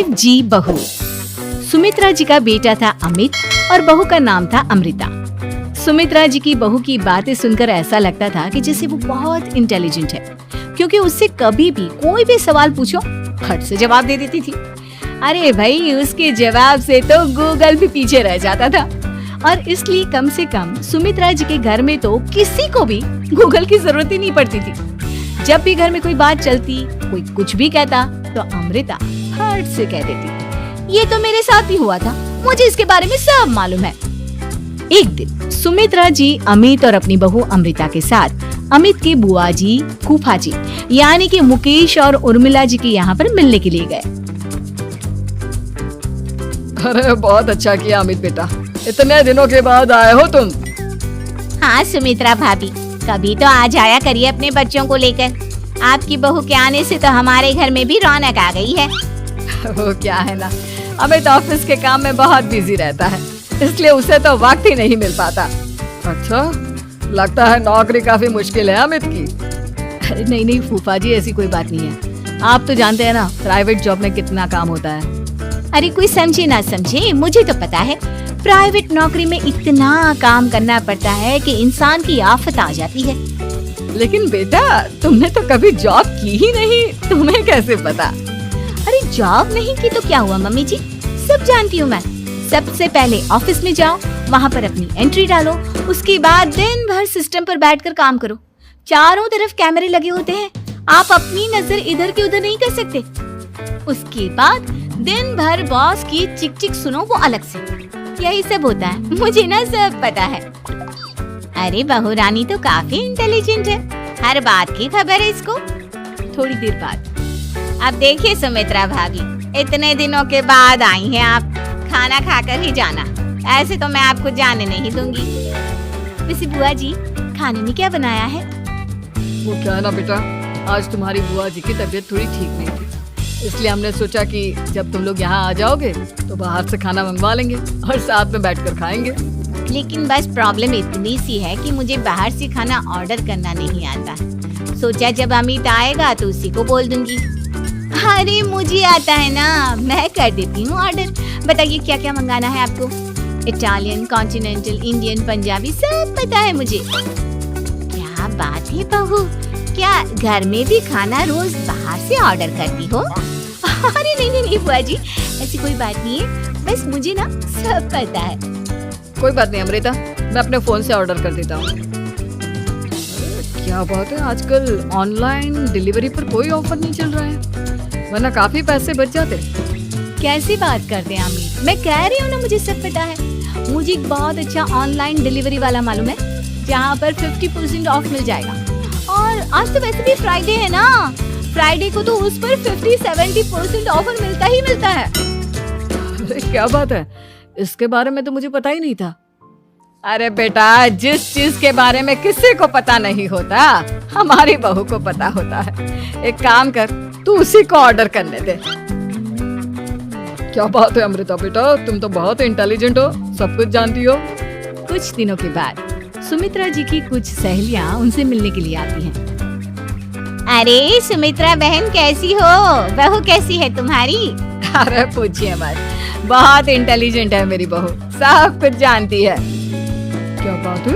5G बहू। सुमित्रा जी का बेटा था अमित और बहू का नाम था अमृता। सुमित्रा जी की बहू की बातें सुनकर ऐसा लगता था कि जैसे वो बहुत इंटेलिजेंट है, क्योंकि उससे कभी भी कोई भी सवाल पूछो फट से जवाब दे देती थी। अरे भाई, उसके जवाब से तो गूगल भी पीछे रह जाता था। और इसलिए कम से कम सुमित्रा जी के घर में तो किसी को भी गूगल की जरूरत ही नहीं पड़ती थी। जब भी घर में कोई बात चलती, कोई कुछ भी कहता, तो अमृता हट से कह देती, ये तो मेरे साथ भी हुआ था, मुझे इसके बारे में सब मालूम है। एक दिन सुमित्रा जी अमित और अपनी बहू अमृता के साथ अमित के बुआ जी, फूफा जी यानी कि मुकेश और उर्मिला जी के यहाँ पर मिलने के लिए गए। अरे बहुत अच्छा किया अमित बेटा, इतने दिनों के बाद आए हो तुम। हाँ सुमित्रा भाभी, कभी तो आ जाया करिए अपने बच्चों को लेकर। आपकी बहू के आने से तो हमारे घर में भी रौनक आ गई है। वो क्या है ना, अमित ऑफिस के काम में बहुत बिजी रहता है, इसलिए उसे तो वक्त ही नहीं मिल पाता। अच्छा, लगता है नौकरी काफी मुश्किल है अमित की। अरे नहीं नहीं फूफा जी, ऐसी कोई बात नहीं है। आप तो जानते हैं ना प्राइवेट जॉब में कितना काम होता है। अरे कोई समझे ना समझे, मुझे तो पता है प्राइवेट नौकरी में इतना काम करना पड़ता है कि इंसान की आफत आ जाती है। लेकिन बेटा, तुमने तो कभी जॉब की ही नहीं, तुम्हें कैसे पता? अरे जॉब नहीं की तो क्या हुआ मम्मी जी, सब जानती हूँ मैं। सबसे पहले ऑफिस में जाओ, वहाँ पर अपनी एंट्री डालो, उसके बाद दिन भर सिस्टम पर बैठकर काम करो। चारों तरफ कैमरे लगे होते हैं, आप अपनी नजर इधर की उधर नहीं कर सकते। उसके बाद दिन भर बॉस की चिक चिक सुनो, वो अलग से। यही सब होता है, मुझे ना सब पता है। अरे बहू रानी तो काफी इंटेलिजेंट है, हर बात की खबर है इसको। थोड़ी देर बाद अब देखिए सुमित्रा भाभी, इतने दिनों के बाद आई हैं आप, खाना खाकर ही जाना, ऐसे तो मैं आपको जाने नहीं दूंगी। वैसे बुआ जी, खाने में क्या बनाया है? वो क्या है ना बेटा, आज तुम्हारी बुआ जी की तबीयत थोड़ी ठीक नहीं थी, इसलिए हमने सोचा कि जब तुम लोग यहाँ आ जाओगे तो बाहर से खाना मंगवा लेंगे और साथ में बैठकर खाएंगे। लेकिन बस प्रॉब्लम इतनी सी है कि मुझे बाहर से खाना ऑर्डर करना नहीं आता। सोचा जब अमित आएगा तो उसी को बोल दूंगी। अरे मुझे आता है ना, मैं कर देती हूँ ऑर्डर। बताइए क्या क्या मंगाना है आपको? इटालियन, कॉन्टिनेंटल, इंडियन, पंजाबी, सब पता है मुझे। क्या बात है बहू, क्या घर में भी खाना रोज बाहर से ऑर्डर करती हो? अरे नहीं नहीं बुआ जी, ऐसी कोई बात नहीं है, बस मुझे ना सब पता है। कोई बात नहीं अमृता, मैं अपने फोन से ऑर्डर कर देता हूँ। क्या बात है, आजकल ऑनलाइन डिलीवरी पर कोई ऑफर नहीं चल रहा है, वरना काफी पैसे बच जाते। कैसी बात करते हैं अमित, मैं कह रही हूँ ना मुझे सब पता है। मुझे एक बहुत अच्छा ऑनलाइन डिलीवरी वाला मालूम है, जहाँ पर 50% ऑफ मिल जाएगा। और आज तो वैसे भी फ्राइडे है ना, फ्राइडे को तो उस पर 50-70% ऑफर मिलता ही मिलता है। अरे क्या बात है, इसके बारे में तो मुझे पता ही नहीं था। अरे बेटा, जिस चीज के बारे में किसी को पता नहीं होता, हमारी बहू को पता होता है। एक काम कर, तू उसी को ऑर्डर करने दे। क्या बात है अमृता बेटा, तुम तो बहुत इंटेलिजेंट हो, सब कुछ जानती हो। कुछ दिनों के बाद सुमित्रा जी की कुछ सहेलियां उनसे मिलने के लिए आती हैं। अरे सुमित्रा बहन कैसी हो, बहू कैसी है तुम्हारी? अरे पूछिए मत, बहुत इंटेलिजेंट है मेरी बहू, सब कुछ जानती है। क्या बात है,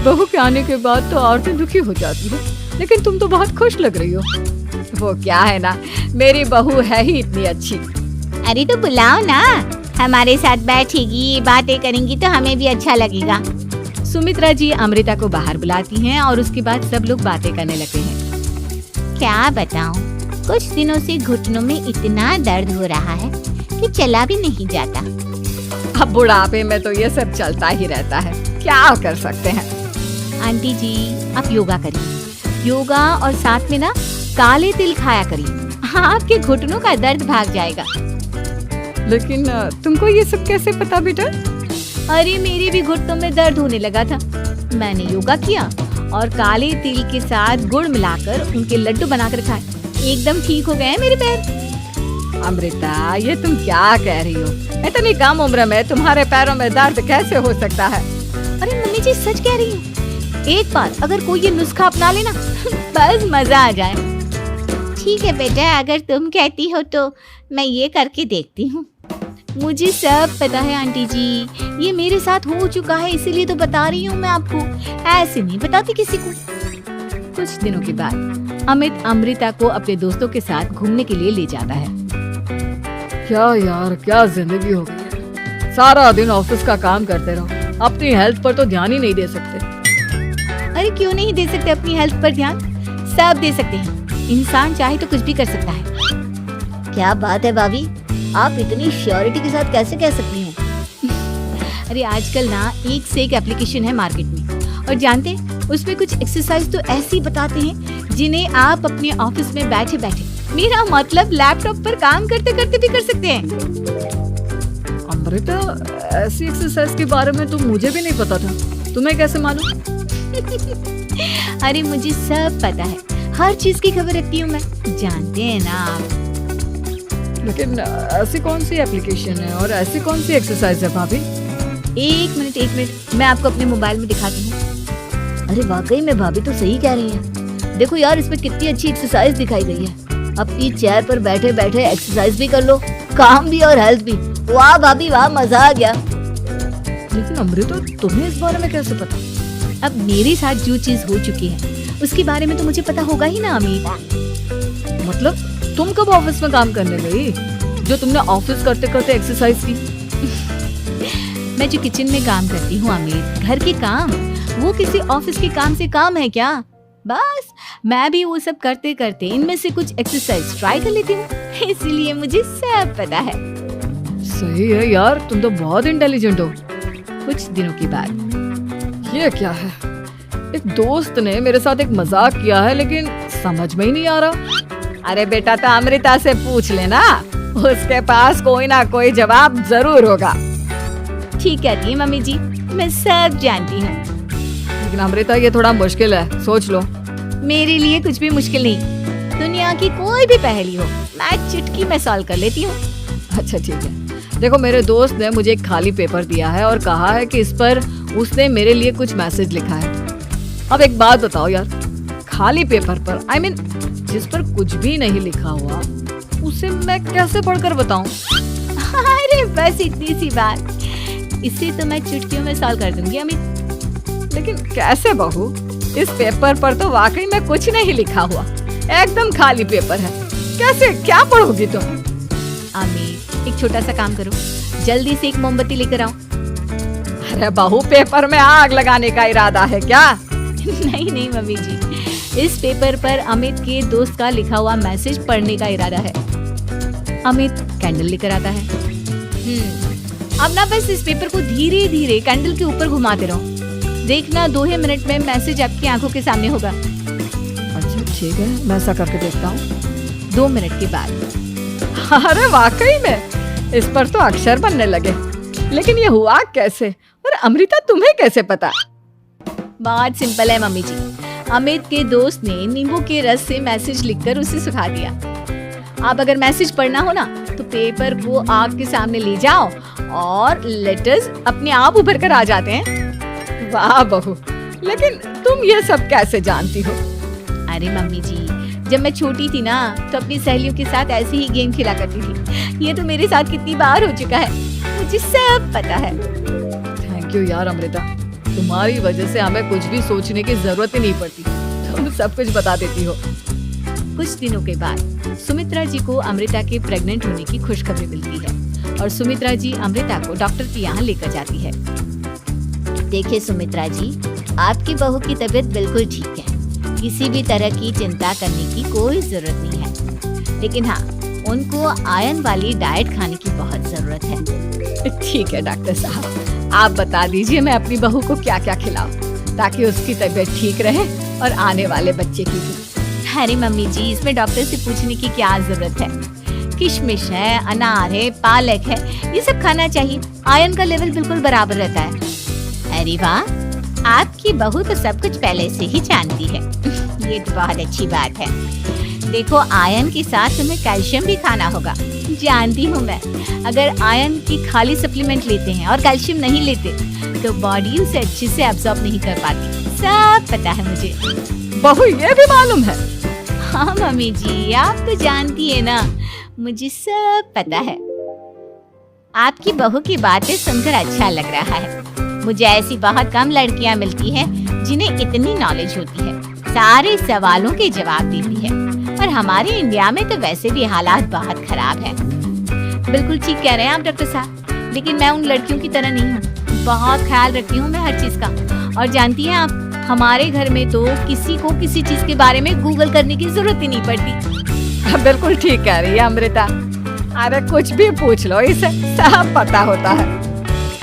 बहू के आने के बाद तो औरतें दुखी हो जाती है, लेकिन तुम तो बहुत खुश लग रही हो। वो क्या है ना, मेरी बहू है ही इतनी अच्छी। अरे तो बुलाओ ना, हमारे साथ बैठेगी, बातें करेंगी तो हमें भी अच्छा लगेगा। सुमित्रा जी अमृता को बाहर बुलाती हैं और उसके बाद सब लोग बातें करने लगते हैं। क्या बताऊं, कुछ दिनों से घुटनों में इतना दर्द हो रहा है कि चला भी नहीं जाता। अब बुढ़ापे में तो ये सब चलता ही रहता है, क्या कर सकते हैं। आंटी जी, आप योगा करिए, योगा और साथ में ना काले तिल खाया करिए, आपके घुटनों का दर्द भाग जाएगा। लेकिन तुमको ये सब कैसे पता बेटा? अरे मेरे भी घुटनों में दर्द होने लगा था, मैंने योगा किया और काले तिल के साथ गुड़ मिलाकर उनके लड्डू बनाकर खाए, एकदम ठीक हो गए मेरे पैर। अमृता, ये तुम क्या कह रही हो? इतनी कम उम्र में तुम्हारे पैरों में दर्द कैसे हो सकता है? अरे मम्मी जी, सच कह रही हूँ, एक बार अगर कोई ये नुस्खा अपना लेना बस मजा आ जाए। ठीक है बेटा, अगर तुम कहती हो तो मैं ये करके देखती हूँ। मुझे सब पता है आंटी जी, ये मेरे साथ हो चुका है, इसीलिए तो बता रही हूँ मैं आपको, ऐसे नहीं बताती किसी को। कुछ दिनों के बाद अमित अमृता को अपने दोस्तों के साथ घूमने के लिए ले जाता है। क्या यार, क्या जिंदगी हो गई है। सारा दिन ऑफिस का काम करते रहो, अपनी हेल्थ पर तो ध्यान ही नहीं दे सकते। अरे क्यों नहीं दे सकते अपनी हेल्थ पर ध्यान, सब दे सकते हैं। इंसान चाहे तो कुछ भी कर सकता है। क्या बात है भाभी, आप इतनी श्योरिटी के साथ कैसे कह सकती हैं? अरे आजकल ना एक से एक एप्लीकेशन है मार्केट में, और जानते हैं उसमें कुछ एक्सरसाइज तो ऐसी बताते हैं जिन्हें आप अपने ऑफिस में बैठे बैठे, मेरा मतलब लैपटॉप पर काम करते करते भी कर सकते हैं। अमृता, ऐसी एक्सरसाइज के बारे में तो मुझे भी नहीं पता था, तुम्हें कैसे मालूम? अरे मुझे सब पता है, हर चीज की खबर रखती हूँ मैं, जानते हैं ना आप। लेकिन ऐसी कौन सी एप्लीकेशन है और ऐसी कौन सी एक्सरसाइज है भाभी? एक मिनट, मैं आपको अपने मोबाइल में दिखाती हूँ। अरे वाकई में भाभी तो सही कह रही हैं। देखो यार, इसमें कितनी अच्छी एक्सरसाइज दिखाई गई है। अपनी चेयर पर बैठे बैठे एक्सरसाइज भी कर लो, काम भी और हेल्थ भी। वाह भाभी वाह, मजा आ गया। लेकिन अमृता, तुम्हें इस बारे में कैसे पता? अब मेरे साथ जो चीज हो चुकी है उसके बारे में तो मुझे पता होगा ही ना अमित। मतलब तुम कब ऑफिस में काम करने गई जो तुमने ऑफिस करते करते एक्सरसाइज की? मैं जो किचन में काम करती हूँ अमित, घर के काम, वो किसी ऑफिस के काम से काम है क्या? बस मैं भी वो सब करते करते इनमें से कुछ एक्सरसाइज ट्राई कर लेती हूँ, इसीलिए मुझे सब पता है। सही है यार, तुम तो बहुत इंटेलिजेंट हो। कुछ दिनों के बाद ये क्या है? एक दोस्त ने मेरे साथ एक मजाक किया है, लेकिन समझ में ही नहीं आ रहा। अरे बेटा, तो अमृता से पूछ लेना, उसके पास कोई ना कोई जवाब जरूर होगा। ठीक कहती है मम्मी जी, मैं सब जानती हूँ। लेकिन अमृता, ये थोड़ा मुश्किल है, सोच लो। मेरे लिए कुछ भी मुश्किल नहीं, दुनिया की कोई भी पहेली हो मैं चुटकी में सॉल्व कर लेती हूँ। अच्छा ठीक है, देखो मेरे दोस्त ने मुझे एक खाली पेपर दिया है और कहा है कि इस पर उसने मेरे लिए कुछ मैसेज लिखा है। अब एक बात बताओ यार, खाली पेपर पर, I mean, जिस पर कुछ भी नहीं लिखा हुआ, उसे मैं कैसे पढ़कर बताऊं? अरे बस इतनी सी बात, इसे तो मैं चुटकियों में सॉल्व कर दूंगी अमित। लेकिन कैसे बहू? इस पेपर पर तो वाकई में कुछ नहीं लिखा हुआ, एकदम खाली पेपर है, कैसे, क्या पढ़ोगी तुम? अमित, एक छोटा सा काम करो, जल्दी से एक मोमबत्ती लेकर आओ। अरे बहू, पेपर में आग लगाने का इरादा है क्या? नहीं मम्मी जी, इस पेपर पर अमित के दोस्त का लिखा हुआ मैसेज पढ़ने का इरादा है। अमित कैंडल लेकर आता है। अब ना बस इस पेपर को धीरे धीरे कैंडल के ऊपर घुमाते रहो, देखना 2 ही मिनट में मैसेज आपकी आंखों के सामने होगा। अच्छा ठीक है, मैं ऐसा करके देखता हूँ। 2 मिनट के बाद, अरे वाकई में इस पर तो अक्षर बनने लगे, लेकिन ये हुआ कैसे? और अमृता, तुम्हें कैसे पता? बहुत सिंपल है मम्मी जी, अमित के दोस्त ने नींबू के रस से मैसेज लिखकर उसे सुखा दिया। आप अगर मैसेज पढ़ना हो ना तो पेपर को आग के सामने ले जाओ और लेटर्स अपने आप उभर कर आ जाते हैं। वाह बहू, लेकिन तुम ये सब कैसे जानती हो? अरे मम्मी जी, जब मैं छोटी थी ना तो अपनी सहेलियों के साथ ऐसे ही गेम खेला करती थी। ये तो मेरे साथ कितनी बार हो चुका है, मुझे सब पता है। थैंक यू यार अमृता, तुम्हारी वजह से हमें कुछ भी सोचने की जरूरत ही नहीं पड़ती, तुम सब कुछ बता देती हो। कुछ दिनों के बाद सुमित्रा जी को अमृता के प्रेग्नेंट होने की खुशखबरी मिलती है और सुमित्रा जी अमृता को डॉक्टर के यहाँ लेकर जाती है। देखिए सुमित्रा जी, आपकी बहू की तबीयत बिल्कुल ठीक है, किसी भी तरह की चिंता करने की कोई जरूरत नहीं है, लेकिन हाँ, उनको आयरन वाली डाइट खाने की बहुत जरूरत है। ठीक है डॉक्टर साहब, आप बता दीजिए मैं अपनी बहू को क्या क्या खिलाऊं ताकि उसकी तबीयत ठीक रहे और आने वाले बच्चे की भी। अरे मम्मी जी, इसमें डॉक्टर से पूछने की क्या जरूरत है, किशमिश है, अनार है, पालक है, ये सब खाना चाहिए, आयरन का लेवल बिल्कुल बराबर रहता है। अरे वाह, आपकी बहू तो सब कुछ पहले से ही जानती है। ये तो बहुत अच्छी बात है। देखो, आयरन के साथ तुम्हें कैल्शियम भी खाना होगा। जानती हूँ मैं, अगर आयरन की खाली सप्लीमेंट लेते हैं और कैल्शियम नहीं लेते तो बॉडी उसे अच्छे से एब्जॉर्ब नहीं कर पाती, सब पता है मुझे। बहू ये भी मालूम है? हाँ मम्मी जी, आप तो जानती है ना, मुझे सब पता है। आपकी बहू की बातें सुनकर अच्छा लग रहा है। मुझे ऐसी बहुत कम लड़कियां मिलती हैं जिन्हें इतनी नॉलेज होती है, सारे सवालों के जवाब देती है। और हमारे इंडिया में तो वैसे भी हालात बहुत खराब है। बिल्कुल ठीक कह रहे हैं आप डॉक्टर साहब, लेकिन मैं उन लड़कियों की तरह नहीं हूँ। बहुत ख्याल रखती हूँ मैं हर चीज का। और जानती हैं आप, हमारे घर में तो किसी को किसी चीज के बारे में गूगल करने की जरूरत ही नहीं पड़ती। बिल्कुल ठीक कह रही है अमृता। अरे कुछ भी पूछ लो, इसे सब पता होता है।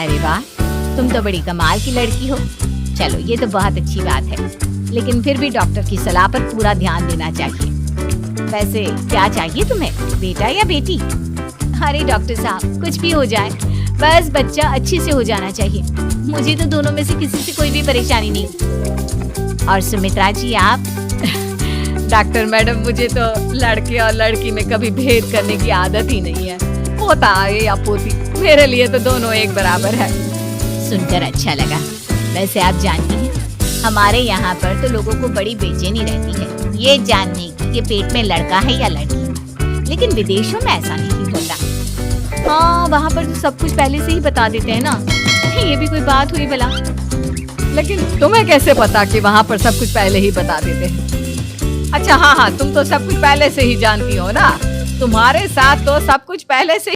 अरे वाह, तुम तो बड़ी कमाल की लड़की हो। चलो ये तो बहुत अच्छी बात है, लेकिन फिर भी डॉक्टर की सलाह पर पूरा ध्यान देना चाहिए। वैसे क्या चाहिए तुम्हें, बेटा या बेटी? अरे डॉक्टर साहब, कुछ भी हो जाए, बस बच्चा अच्छे से हो जाना चाहिए। मुझे तो दोनों में से किसी से कोई भी परेशानी नहीं। और सुमित्रा जी आप? डॉक्टर मैडम, मुझे तो लड़के और लड़की में कभी भेद करने की आदत ही नहीं है। पोता आए या पोती, मेरे लिए तो दोनों एक बराबर है। सुनकर अच्छा लगा। वैसे आप जानती हैं, हमारे यहाँ पर तो लोगों को बड़ी बेचैनी रहती है ये जानने की कि पेट में लड़का है या लड़की। लेकिन विदेशों में ऐसा नहीं होता। हाँ, वहाँ पर तो सब कुछ पहले से ही बता देते हैं ना। ये भी कोई बात हुई भला? लेकिन तुम्हें कैसे पता कि वहाँ पर सब कुछ पहले ही बता देते हैं? अच्छा हाँ, तुम तो सब कुछ पहले से ही जानती हो ना। तुम्हारे साथ तो सब कुछ पहले से